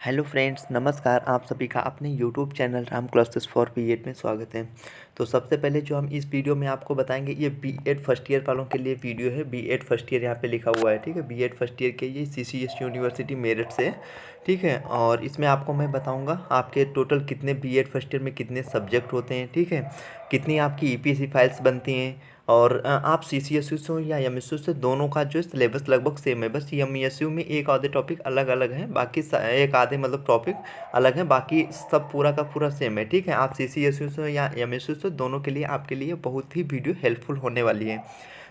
Hello friends, नमस्कार। आप सभी का अपने YouTube channel Ram classes for BEd में स्वागत है। तो सबसे पहले जो हम इस वीडियो में आपको बताएंगे, ये बीएड फर्स्ट ईयर वालों के लिए वीडियो है। बीएड फर्स्ट ईयर यहाँ पे लिखा हुआ है, ठीक है। बीएड फर्स्ट ईयर के ये सीसीएस यूनिवर्सिटी मेरठ से है, ठीक है। और इसमें आपको मैं बताऊंगा आपके टोटल कितने बीएड फर्स्ट ईयर में कितने सब्जेक्ट होते हैं, ठीक है। कितनी आपकी ईपीसी फाइल्स बनती हैं, और आप सीसीएसयू से हो या एमएसयू से, दोनों का जो है सिलेबस लगभग सेम है। बस एमएसयू में एक आधे टॉपिक अलग अलग हैं, बाकी एक आधे मतलब टॉपिक अलग हैं, बाकी सब पूरा का पूरा सेम है, ठीक है। आप सीसीएसयू से हो या एमएसयू से, दोनों के लिए आपके लिए बहुत ही वीडियो हेल्पफुल होने वाली है।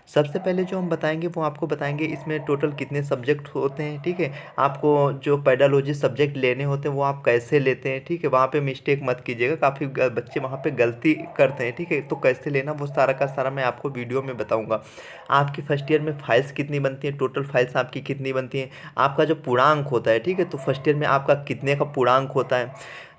सबसे पहले जो हम बताएंगे वो आपको बताएंगे इसमें टोटल कितने सब्जेक्ट होते हैं, ठीक है। आपको जो पेडालॉजी सब्जेक्ट लेने होते हैं वो आप कैसे लेते हैं, ठीक है। वहाँ पे मिस्टेक मत कीजिएगा, काफ़ी बच्चे वहाँ पे गलती करते हैं, ठीक है। तो कैसे लेना वो सारा का सारा मैं आपको वीडियो में बताऊँगा। आपकी फर्स्ट ईयर में फाइल्स कितनी बनती हैं, टोटल फाइल्स आपकी कितनी बनती हैं, आपका जो पूर्णांक होता है, ठीक है। तो फर्स्ट ईयर में आपका कितने का पूर्णांक होता है,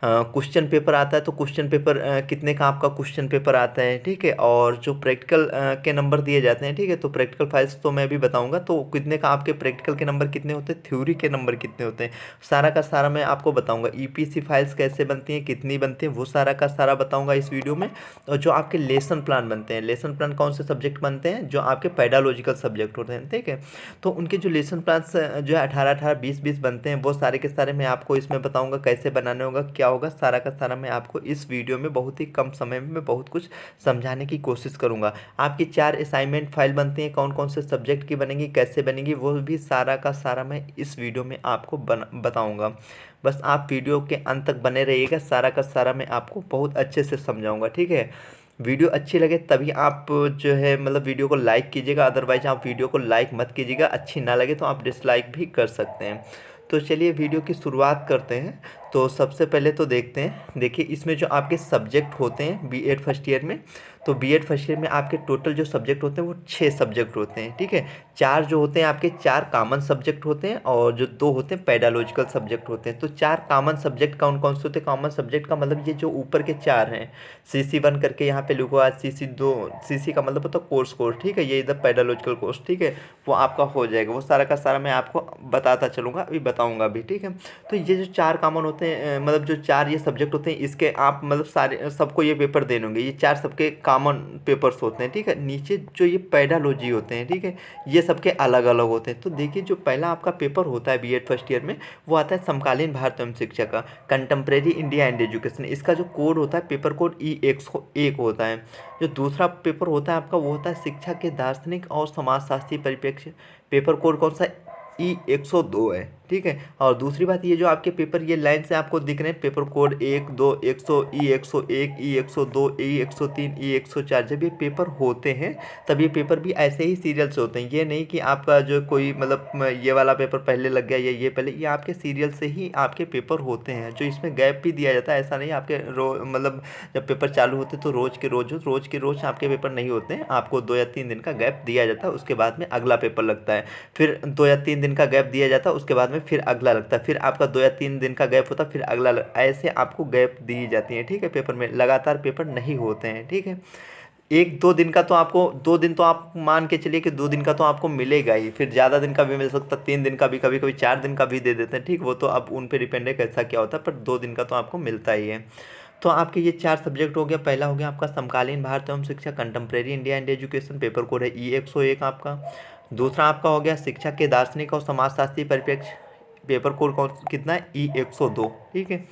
क्वेश्चन पेपर आता है तो क्वेश्चन पेपर कितने का आपका क्वेश्चन पेपर आता है, ठीक है। और जो प्रैक्टिकल के नंबर दिए जाते हैं, ठीक है। तो प्रैक्टिकल फाइल्स तो मैं भी बताऊंगा, तो कितने का आपके प्रैक्टिकल के नंबर कितने होते हैं, थ्योरी के नंबर कितने होते हैं, सारा का सारा मैं आपको बताऊंगा। ईपीसी फाइल्स कैसे बनती हैं, कितनी बनती हैं, वो सारा का सारा बताऊंगा इस वीडियो में। और जो आपके लेसन प्लान बनते हैं, लेसन प्लान कौन से सब्जेक्ट बनते हैं, जो आपके पेडालॉजिकल सब्जेक्ट होते हैं, ठीक है। तो उनके जो लेसन प्लान जो है 18-18, 20-20 बनते हैं, वो सारे के सारे मैं आपको इसमें बताऊंगा कैसे बनाने होगा, क्या होगा, सारा का सारा मैं आपको इस वीडियो में बहुत ही कम समय में बहुत कुछ समझाने की कोशिश करूंगा। आपकी 4 असाइनमेंट फाइल बनती हैं, कौन कौन से सब्जेक्ट की बनेंगी, कैसे बनेंगी, वो भी सारा का सारा मैं इस वीडियो में आपको बताऊंगा। बस आप वीडियो के अंत तक बने रहिएगा, सारा का सारा मैं आपको बहुत अच्छे से समझाऊंगा, ठीक है। वीडियो अच्छी लगे तभी आप जो है मतलब वीडियो को लाइक कीजिएगा, अदरवाइज आप वीडियो को लाइक मत कीजिएगा। अच्छी ना लगे तो आप डिसलाइक भी कर सकते हैं। तो चलिए वीडियो की शुरुआत करते हैं। तो सबसे पहले तो देखते हैं, देखिए इसमें जो आपके सब्जेक्ट होते हैं बीएड फर्स्ट ईयर में, तो बीएड फर्स्ट ईयर में आपके टोटल जो सब्जेक्ट होते हैं वो 6 सब्जेक्ट होते हैं, ठीक है। 4 जो होते हैं आपके 4 कॉमन सब्जेक्ट होते हैं, और जो 2 होते हैं पेडालॉजिकल सब्जेक्ट होते हैं। तो 4 कॉमन सब्जेक्ट कौन कौन से होते हैं, कॉमन सब्जेक्ट का मतलब ये जो ऊपर के 4 हैं, CC1 करके यहाँ पे लिखो, आज CC2, CC का मतलब होता है कोर्स, ठीक है। ये इधर पेडालॉजिकल कोर्स, ठीक है, वो आपका हो जाएगा। वो सारा का सारा मैं आपको बताता चलूँगा, अभी बताऊँगा भी, ठीक है। तो ये जो 4 कॉमन होते हैं, मतलब जो 4 ये सब्जेक्ट होते हैं, इसके आप मतलब सारे सबको ये पेपर देने होंगे। ये 4 सबके कॉमन पेपर्स होते हैं, ठीक है। नीचे जो ये पेडालॉजी होते हैं, ठीक है, ये सबके अलग अलग होते हैं। तो देखिए जो पहला आपका पेपर होता है बीएड फर्स्ट ईयर में, वो आता है समकालीन भारत एवं शिक्षा का, कंटेम्प्रेरी इंडिया एंड एजुकेशन। इसका जो कोड होता है पेपर कोड E101 होता है। जो दूसरा पेपर होता है आपका वो होता है शिक्षा के दार्शनिक और समाजशास्त्रीय परिप्रेक्ष्य, पेपर कोड कौन सा E102 है, ठीक है। और दूसरी बात, ये जो आपके पेपर ये लाइन से आपको दिख रहे हैं, paper code 1, 2, 100, E101, E102, E103, E104, जब ये पेपर होते हैं तब ये पेपर भी ऐसे ही सीरियल से होते हैं। ये नहीं कि आपका जो कोई मतलब ये वाला पेपर पहले लग गया या ये पहले, ये आपके सीरियल से ही आपके पेपर होते हैं। जो इसमें गैप भी दिया जाता है, ऐसा नहीं आपके मतलब जब पेपर चालू होते तो रोज़ के रोज़ आपके पेपर नहीं होते हैं, आपको 2 या 3 दिन का गैप दिया जाता है, उसके बाद में अगला पेपर लगता है। फिर 2 या 3 दिन का गैप दिया जाता है, उसके बाद में फिर अगला लगता है, फिर आपका 2 या 3 दिन का गैप होता है, फिर अगला ऐसे आपको गैप दी जाती है, ठीक है। पेपर में लगातार पेपर नहीं होते हैं, ठीक है। 1-2 दिन का तो आपको, 2 दिन तो आप मान के चलिए कि 2 दिन का तो आपको मिलेगा ही, फिर ज़्यादा दिन का भी मिल सकता है, 3 दिन का भी, कभी कभी 4 दिन का भी दे देते हैं, ठीक। वो तो अब उन पर डिपेंड है कैसा क्या होता है, पर 2 दिन का तो आपको मिलता ही है। तो आपके ये 4 सब्जेक्ट हो गया। पहला हो गया आपका समकालीन भारत एवं शिक्षा, contemporary India and education, paper code है E101 आपका। दूसरा आपका हो गया शिक्षा के दार्शनिक और समाजशास्त्रीय परिप्रेक्ष्य, पेपर कोड कौन कितना है, E102, ठीक है।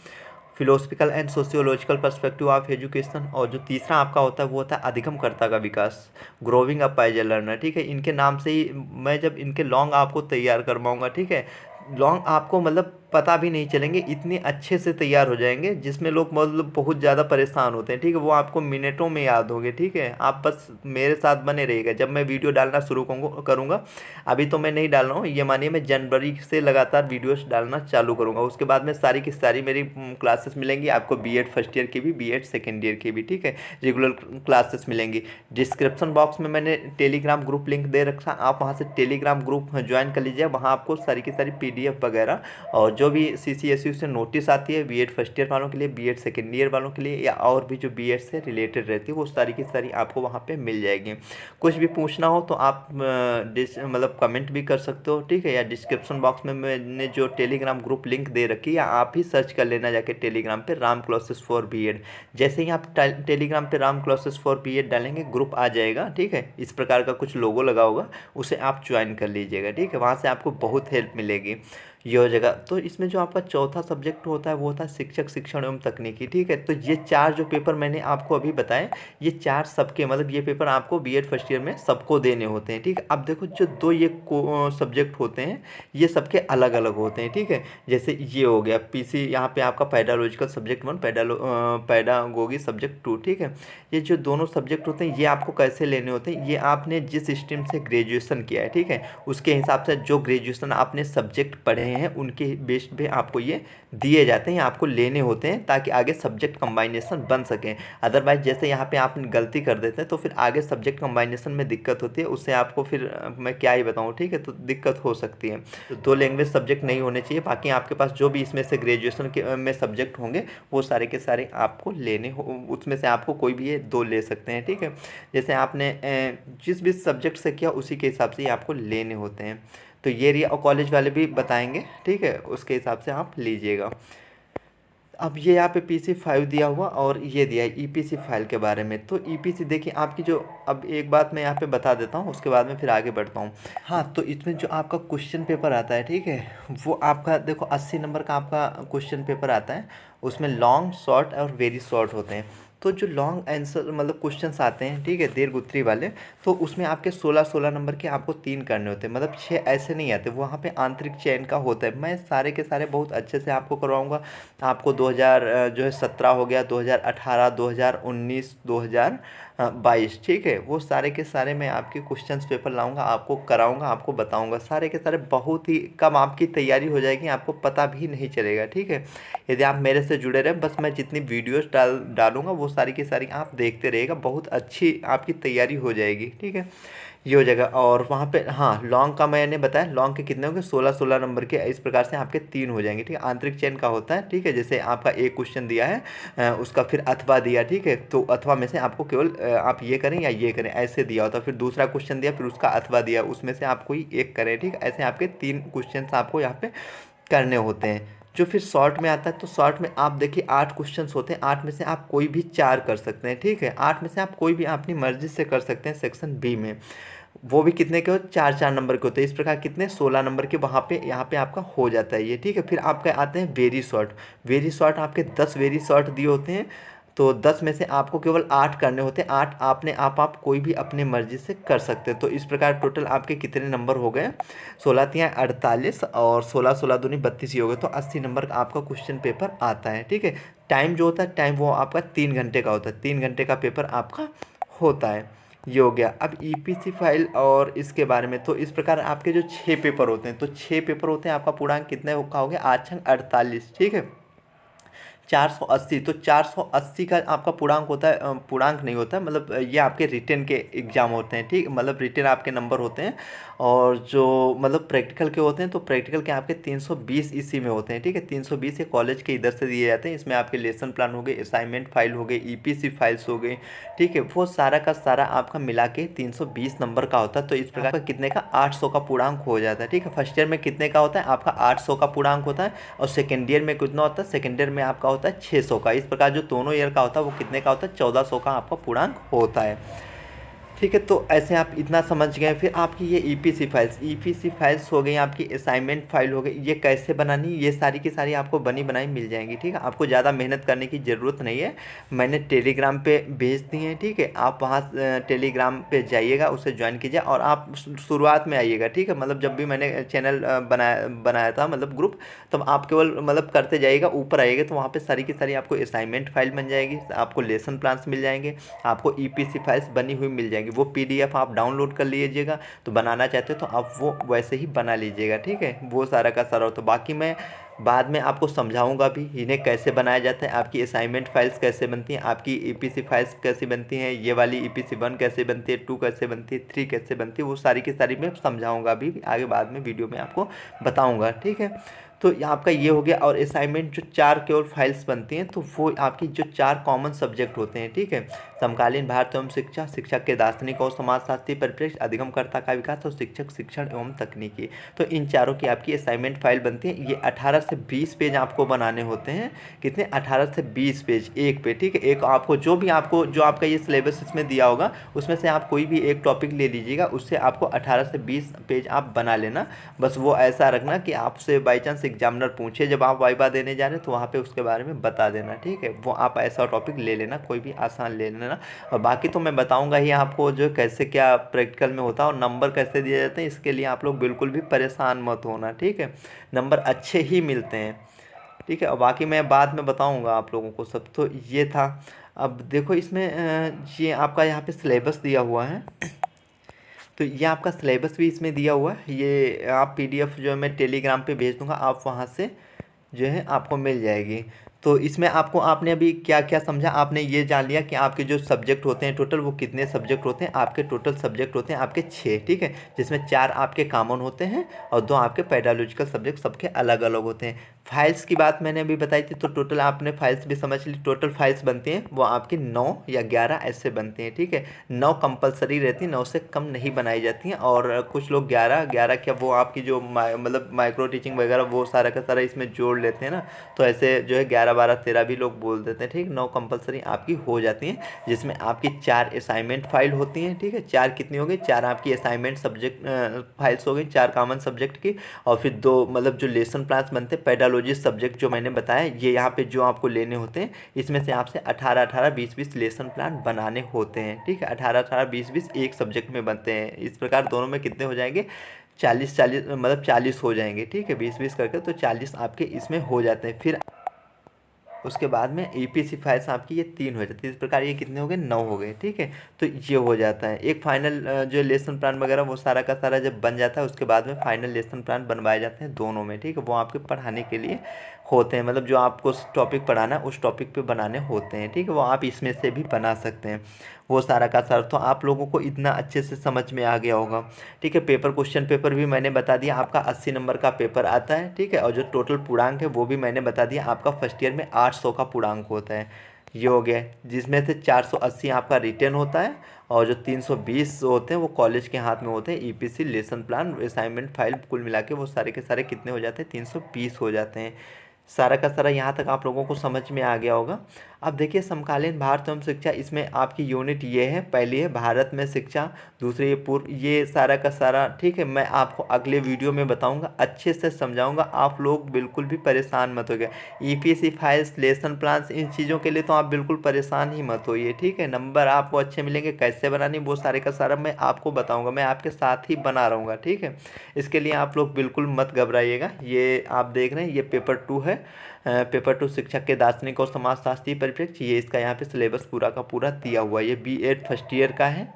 Philosophical and sociological perspective of education. और जो तीसरा आपका होता है वो होता है अधिगमकर्ता का विकास, growing up as a learner, ठीक है। इनके नाम से ही मैं जब इनके लॉन्ग आपको तैयार करवाऊँगा, ठीक है, लॉन्ग आपको मतलब पता भी नहीं चलेंगे, इतने अच्छे से तैयार हो जाएंगे, जिसमें लोग मतलब बहुत ज़्यादा परेशान होते हैं, ठीक है। वो आपको मिनटों में याद होंगे, ठीक है। आप बस मेरे साथ बने रहिएगा जब मैं वीडियो डालना शुरू करूँगा। अभी तो मैं नहीं डाल रहा हूँ, ये मानिए मैं जनवरी से लगातार वीडियोस डालना चालू करूँगा। उसके बाद में सारी की सारी मेरी क्लासेस मिलेंगी आपको, बीएड फर्स्ट ईयर की भी, बीएड सेकेंड ईयर की भी, ठीक है। रेगुलर क्लासेस मिलेंगी। डिस्क्रिप्शन बॉक्स में मैंने टेलीग्राम ग्रुप लिंक दे रखा, आप वहाँ से टेलीग्राम ग्रुप ज्वाइन कर लीजिए। वहाँ आपको सारी की सारी PDF वगैरह और जो जो भी CCSU से नोटिस आती है बीएड फर्स्ट ईयर वालों के लिए, बीएड सेकेंड ईयर वालों के लिए, या और भी जो बीएड से रिलेटेड रहती है वो सारी की सारी आपको वहाँ पे मिल जाएगी। कुछ भी पूछना हो तो आप मतलब कमेंट भी कर सकते हो, ठीक है, या डिस्क्रिप्शन बॉक्स में मैंने जो टेलीग्राम ग्रुप लिंक दे रखी है, या आप ही सर्च कर लेना जाके टेलीग्राम पे राम क्लासेस फॉर बीएड। जैसे ही आप टेलीग्राम पे राम क्लासेस फॉर बीएड डालेंगे ग्रुप आ जाएगा, ठीक है, इस प्रकार का कुछ लोगो लगा होगा, उसे आप ज्वाइन कर लीजिएगा, ठीक है, वहाँ से आपको बहुत हेल्प मिलेगी ये हो जाएगा। तो इसमें जो आपका चौथा सब्जेक्ट होता है वो होता है शिक्षक शिक्षण एवं तकनीकी, ठीक है। तो ये 4 जो पेपर मैंने आपको अभी बताए, ये 4 सबके मतलब ये पेपर आपको बीएड फर्स्ट ईयर में सबको देने होते हैं, ठीक है। अब देखो जो 2 ये सब्जेक्ट होते हैं ये सबके अलग अलग होते हैं, ठीक है। जैसे ये हो गया पीसी, यहाँ पे आपका पैडालॉजिकल सब्जेक्ट 1, पैडागोगी सब्जेक्ट 2, ठीक है। ये जो दोनों सब्जेक्ट होते हैं ये आपको कैसे लेने होते हैं, ये आपने जिस स्ट्रीम से ग्रेजुएशन किया है, ठीक है, उसके हिसाब से जो ग्रेजुएशन आपने सब्जेक्ट पढ़े हैं उनके बेस्ड पे आपको ये दिए जाते हैं, आपको लेने होते हैं ताकि आगे सब्जेक्ट कंबाइनेशन बन सके। अदरवाइज जैसे यहाँ पे आप गलती कर देते हैं तो फिर आगे सब्जेक्ट कंबाइनेशन में दिक्कत होती है, उससे आपको फिर मैं क्या ही बताऊँ, ठीक है, तो दिक्कत हो सकती है। तो 2 लैंग्वेज सब्जेक्ट नहीं होने चाहिए, बाकी आपके पास जो भी इसमें से ग्रेजुएशन के में सब्जेक्ट होंगे वो सारे के सारे आपको लेने हो, उसमें से आपको कोई भी ये 2 ले सकते हैं, ठीक है। जैसे आपने जिस भी सब्जेक्ट से किया उसी के हिसाब से ये आपको लेने होते हैं। तो ये रही, और कॉलेज वाले भी बताएंगे, ठीक है, उसके हिसाब से आप लीजिएगा। अब ये यहाँ पे PC5 दिया हुआ और ये दिया है EPC फाइल के बारे में। तो EPC देखिए आपकी जो, अब एक बात मैं यहाँ पे बता देता हूँ उसके बाद में फिर आगे बढ़ता हूँ। हाँ, तो इसमें जो आपका क्वेश्चन पेपर आता है, ठीक है, वो आपका देखो 80 नंबर का आपका क्वेश्चन पेपर आता है। उसमें लॉन्ग, शॉर्ट और वेरी शॉर्ट होते हैं। तो जो लॉन्ग आंसर मतलब क्वेश्चंस आते हैं, ठीक है, दीर्घ उत्तरी वाले, तो उसमें आपके 16 नंबर के आपको 3 करने होते हैं, मतलब 6 ऐसे नहीं आते, वहाँ पे आंतरिक चयन का होता है। मैं सारे के सारे बहुत अच्छे से आपको करवाऊँगा। आपको 2017 हो गया, 2018, 2019, 2022, ठीक है, वो सारे के सारे मैं आपके क्वेश्चंस पेपर लाऊंगा, आपको कराऊंगा, आपको बताऊंगा, सारे के सारे बहुत ही कम आपकी तैयारी हो जाएगी, आपको पता भी नहीं चलेगा, ठीक है, यदि आप मेरे से जुड़े रहें। बस मैं जितनी वीडियोस डालूंगा वो सारी की सारी आप देखते रहिएगा, बहुत अच्छी आपकी तैयारी हो जाएगी, ठीक है, ये हो जाएगा। और वहाँ पे हाँ, लॉन्ग का मैंने बताया, लॉन्ग के कितने होंगे, 16 नंबर के, इस प्रकार से आपके 3 हो जाएंगे, ठीक है। आंतरिक चयन का होता है, ठीक है, जैसे आपका एक क्वेश्चन दिया है उसका फिर अथवा दिया, ठीक है, तो अथवा में से आपको केवल आप ये करें या ये करें ऐसे दिया होता है। फिर दूसरा क्वेश्चन दिया, फिर उसका अथवा दिया, उसमें से आप कोई एक करें, ठीक है, ऐसे आपके 3 क्वेश्चन आपको यहाँ पे करने होते हैं। जो फिर शॉर्ट में आता है, तो शॉर्ट में आप देखिए 8 क्वेश्चंस होते हैं, 8 में से आप कोई भी 4 कर सकते हैं, ठीक है, 8 में से आप कोई भी अपनी मर्जी से कर सकते हैं सेक्शन बी में। वो भी कितने के हो, 4 नंबर के होते हैं, इस प्रकार कितने 16 नंबर के वहाँ पे यहाँ पे आपका हो जाता है ये, ठीक है। फिर आपके आते हैं वेरी शॉर्ट। वेरी शॉर्ट आपके 10 वेरी शॉर्ट दिए होते हैं, तो 10 में से आपको केवल 8 करने होते हैं। 8 आपने आप कोई भी अपने मर्जी से कर सकते हैं। तो इस प्रकार टोटल आपके कितने नंबर हो गए, 16 तियाँ 48 और 16 16 दूनी 32 ही हो गए, तो 80 नंबर का आपका क्वेश्चन पेपर आता है, ठीक है। टाइम जो होता है, टाइम वो आपका 3 घंटे का होता है, 3 घंटे का पेपर आपका होता है, ये हो गया। अब EPC फाइल और इसके बारे में, तो इस प्रकार आपके जो 6 पेपर होते हैं, तो 6 पेपर होते हैं, आपका पूर्णांक कितने का हो गया, 8 छंग 48, ठीक है, 480। तो 480 का आपका पूर्णांक होता है, पूर्णांक नहीं होता है, मतलब ये आपके रिटन के एग्ज़ाम होते हैं, ठीक, मतलब रिटन आपके नंबर होते हैं। और जो मतलब प्रैक्टिकल के होते हैं, तो प्रैक्टिकल के आपके 320 इसी में होते हैं, ठीक है, 320 ये कॉलेज के इधर से दिए जाते हैं। इसमें आपके लेसन प्लान हो गए, असाइनमेंट फाइल हो गए, EPC फाइल्स हो गए, ठीक है, वो सारा का सारा आपका मिला के 320 नंबर का होता है। तो इस प्रकार का कितने का 800 का पूर्णांक हो जाता है, ठीक है। फर्स्ट ईयर में कितने का होता है, आपका 800 का पूर्णांक होता है, और सेकेंड ईयर में कितना होता है, सेकेंड ईयर में आपका होता है 600 का। इस प्रकार जो दोनों ईयर का होता है वो कितने का होता है, 1400 का आपका पूर्णांक होता है, ठीक है। तो ऐसे आप इतना समझ गए। फिर आपकी ये EPC फाइल्स हो गई, आपकी असाइनमेंट फाइल हो गई, ये कैसे बनानी, ये सारी की सारी आपको बनी बनाई मिल जाएंगी, ठीक है। आपको ज़्यादा मेहनत करने की ज़रूरत नहीं है, मैंने टेलीग्राम पे भेज दी है, ठीक है। आप वहाँ टेलीग्राम पे जाइएगा, उसे ज्वाइन कीजिए, और आप शुरुआत में आइएगा, ठीक है, मतलब जब भी मैंने चैनल बनाया था, मतलब ग्रुप, तब आप केवल मतलब करते जाइएगा, ऊपर आइएगा तो वहाँ पर सारी की सारी आपको असाइनमेंट फाइल बन जाएगी, आपको लेसन प्लान्स मिल जाएंगे, आपको EPC फाइल्स बनी हुई मिल जाएंगी। वो PDF आप डाउनलोड कर लीजिएगा, तो बनाना चाहते हो तो आप वो वैसे ही बना लीजिएगा, ठीक है, वो सारा का सारा। तो बाकी मैं बाद में आपको समझाऊंगा भी इन्हें कैसे बनाया जाता है, आपकी असाइनमेंट फाइल्स कैसे बनती हैं, आपकी EPC फाइल्स कैसे बनती हैं, ये वाली EPC 1 कैसे बनती है, 2 कैसे बनती है, 3 कैसे बनती है, वो सारी की सारी मैं समझाऊंगा भी आगे, बाद में वीडियो में आपको बताऊंगा, ठीक है। तो आपका ये हो गया। और असाइनमेंट जो 4 केवल फाइल्स बनती हैं तो वो आपकी जो 4 कॉमन सब्जेक्ट होते हैं, ठीक है, समकालीन भारत एवं शिक्षा, शिक्षक के दार्शनिक और समाजशास्त्री परिप्रेक्ष्य, अधिगमकर्ता का विकास और शिक्षक शिक्षण एवं तकनीकी। तो इन चारों की आपकी असाइनमेंट फाइल बनती है। ये 18 से 20 पेज आपको बनाने होते हैं। कितने? 18 से 20 पेज एक पे, ठीक है। एक आपको जो आपका ये सिलेबस इसमें दिया होगा उसमें से आप कोई भी एक टॉपिक ले लीजिएगा, उससे आपको 18 से 20 पेज आप बना लेना। बस वो ऐसा रखना कि आपसे बाई चांस एग्जामिनर पूछे जब आप वाइवा देने जा रहे हैं तो वहाँ पे उसके बारे में बता देना, ठीक है। वो आप ऐसा टॉपिक ले लेना, कोई भी आसान ले लेना। और बाकी तो मैं बताऊँगा ही आपको जो कैसे क्या प्रैक्टिकल में होता है और नंबर कैसे दिए जाते हैं। इसके लिए आप लोग बिल्कुल भी परेशान मत होना, ठीक है। नंबर अच्छे ही मिलते हैं, ठीक है। और बाकी मैं बाद में बताऊँगा आप लोगों को सब। तो ये था। अब देखो इसमें ये आपका यहाँ पे सिलेबस दिया हुआ है। तो ये आपका सिलेबस भी इसमें दिया हुआ है। ये आप पीडीएफ जो है मैं टेलीग्राम पे भेज दूँगा, आप वहाँ से जो है आपको मिल जाएगी। तो इसमें आपने अभी क्या क्या समझा? आपने ये जान लिया कि आपके जो सब्जेक्ट होते हैं टोटल, वो कितने सब्जेक्ट होते हैं। आपके टोटल सब्जेक्ट होते हैं आपके 6, ठीक है, जिसमें 4 आपके कॉमन होते हैं और 2 आपके पेडालॉजिकल सब्जेक्ट सबके अलग अलग होते हैं। फाइल्स की बात मैंने अभी बताई थी, तो टोटल आपने फाइल्स भी समझ ली। टोटल फाइल्स बनती हैं वो आपकी 9 या 11 ऐसे बनती हैं, ठीक है। 9 कंपलसरी रहती हैं, 9 से कम नहीं बनाई जाती हैं। और कुछ लोग 11 क्या वो आपकी जो मतलब माइक्रो टीचिंग वगैरह वो सारा का सारा इसमें जोड़ लेते हैं ना, तो ऐसे जो है 11, 12, 13 भी लोग बोल देते हैं, ठीक। 9 कंपलसरी आपकी हो जाती हैं, जिसमें आपकी 4 असाइनमेंट फाइल होती हैं, ठीक है। 4 कितनी हो गई? 4 आपकी असाइनमेंट सब्जेक्ट फाइल्स हो गई, 4 कॉमन सब्जेक्ट की। और फिर 2 मतलब जो लेसन प्लान्स बनते हैं पेडालॉजी सब्जेक्ट जो मैंने बताया, ये यहाँ पे जो आपको लेने होते हैं, इसमें से आपसे 18-18, 20-20 लेसन प्लान बनाने होते हैं, ठीक है। 18-18, 20-20 एक सब्जेक्ट में बनते हैं। इस प्रकार दोनों में कितने हो जाएंगे? 40-40 मतलब 40 हो जाएंगे, ठीक है। 20-20 करके तो 40 आपके इसमें हो जाते हैं। फिर उसके बाद में ईपीसी फाइल्स आपकी ये 3 हो जाती है। इस प्रकार ये कितने हो गए? 9 हो गए, ठीक है। तो ये हो जाता है। एक फाइनल जो लेसन प्लान वगैरह वो सारा का सारा जब बन जाता है उसके बाद में फाइनल लेसन प्लान बनवाए जाते हैं दोनों में, ठीक है। वो आपके पढ़ाने के लिए होते हैं, मतलब जो आपको टॉपिक पढ़ाना है उस टॉपिक पे बनाने होते हैं, ठीक है। वो आप इसमें से भी बना सकते हैं, वो सारा का सारा। तो आप लोगों को इतना अच्छे से समझ में आ गया होगा, ठीक है। क्वेश्चन पेपर भी मैंने बता दिया, आपका 80 नंबर का पेपर आता है, ठीक है। और जो टोटल पूर्णांक है वो भी मैंने बता दिया, आपका फर्स्ट ईयर में 800 का पूर्णांक होता है। ये हो गया, जिसमें से 480 आपका रिटर्न होता है और जो 320 होते हैं वो कॉलेज के हाथ में होते हैं। EPC, lesson plan, assignment file कुल मिला के वो सारे के सारे कितने हो जाते हैं? 320 हो जाते हैं। सारा का सारा यहाँ तक आप लोगों को समझ में आ गया होगा। अब देखिए समकालीन भारत एवं शिक्षा, इसमें आपकी यूनिट ये है, पहली है भारत में शिक्षा, दूसरी है पूर्व, ये सारा का सारा, ठीक है। मैं आपको अगले वीडियो में बताऊंगा, अच्छे से समझाऊंगा, आप लोग बिल्कुल भी परेशान मत होइए। ईपीसी फाइल्स, लेसन प्लान्स, इन चीज़ों के लिए तो आप बिल्कुल परेशान ही मत होइए, ठीक है। नंबर आपको अच्छे मिलेंगे, कैसे बनानी वो सारे का सारा मैं आपको बताऊँगा, मैं आपके साथ ही बना रहूँगा, ठीक है। इसके लिए आप लोग बिल्कुल मत घबराइएगा। ये आप देख रहे हैं ये पेपर 2 है, पेपर 2 शिक्षक के दार्शनिक और समाजशास्त्री परिप्रेक्ष्य। ये इसका यहाँ पे सिलेबस पूरा का पूरा दिया हुआ है। ये बीएड फर्स्ट ईयर का है।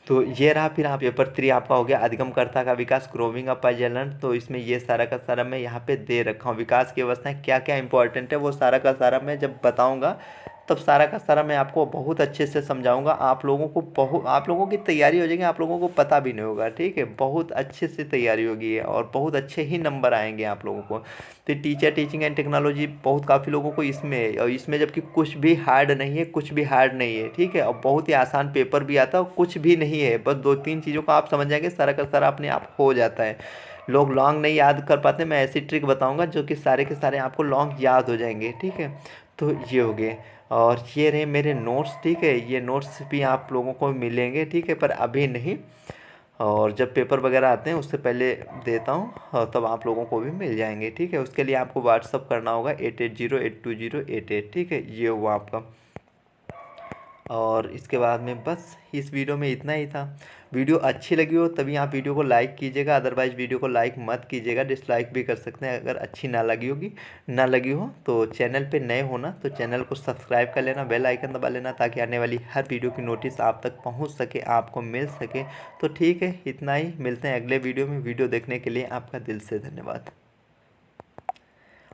तो ये रहा। फिर आप पेपर 3 आपका हो गया अधिगमकर्ता का विकास, ग्रोविंग अप बाय लर्न। तो इसमें ये सारा का सारा मैं यहाँ पे दे रखा हूँ। विकास की अवस्थाएं क्या क्या इंपॉर्टेंट है वो सारा का सारा मैं जब बताऊँगा तब सारा का सारा मैं आपको बहुत अच्छे से समझाऊंगा। आप लोगों की तैयारी हो जाएगी, आप लोगों को पता भी नहीं होगा, ठीक है। बहुत अच्छे से तैयारी होगी और बहुत अच्छे ही नंबर आएंगे आप लोगों को। तो टीचर, टीचिंग एंड टेक्नोलॉजी बहुत काफ़ी लोगों को इसमें है, और इसमें जबकि कुछ भी हार्ड नहीं है, कुछ भी हार्ड नहीं है, ठीक है। और बहुत ही आसान पेपर भी आता है और कुछ भी नहीं है, बस 2-3 चीज़ों को आप समझ जाएंगे, सारा का सारा अपने आप हो जाता है। लोग लॉन्ग नहीं याद कर पाते, मैं ऐसी ट्रिक बताऊंगा जो कि सारे के सारे आपको लॉन्ग याद हो जाएंगे, ठीक है। तो ये हो गए। और ये रहे मेरे नोट्स, ठीक है। ये नोट्स भी आप लोगों को मिलेंगे, ठीक है, पर अभी नहीं, और जब पेपर वगैरह आते हैं उससे पहले देता हूँ और तब आप लोगों को भी मिल जाएंगे, ठीक है। उसके लिए आपको व्हाट्सअप करना होगा 88082088, ठीक है। ये हुआ आपका। और इसके बाद में बस इस वीडियो में इतना ही था। वीडियो अच्छी लगी हो तभी आप वीडियो को लाइक कीजिएगा, अदरवाइज़ वीडियो को लाइक मत कीजिएगा, डिसलाइक भी कर सकते हैं अगर अच्छी ना लगी हो। तो चैनल पे नए होना तो चैनल को सब्सक्राइब कर लेना, बेल आइकन दबा लेना, ताकि आने वाली हर वीडियो की नोटिस आप तक पहुँच सके, आपको मिल सके। तो ठीक है, इतना ही, मिलते हैं अगले वीडियो में। वीडियो देखने के लिए आपका दिल से धन्यवाद।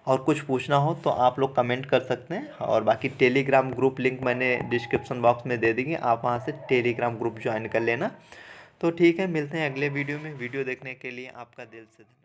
और कुछ पूछना हो तो आप लोग कमेंट कर सकते हैं, और बाकी टेलीग्राम ग्रुप लिंक मैंने डिस्क्रिप्शन बॉक्स में दे देंगे, आप वहां से टेलीग्राम ग्रुप ज्वाइन कर लेना। तो ठीक है, मिलते हैं अगले वीडियो में। वीडियो देखने के लिए आपका दिल से धन्यवाद।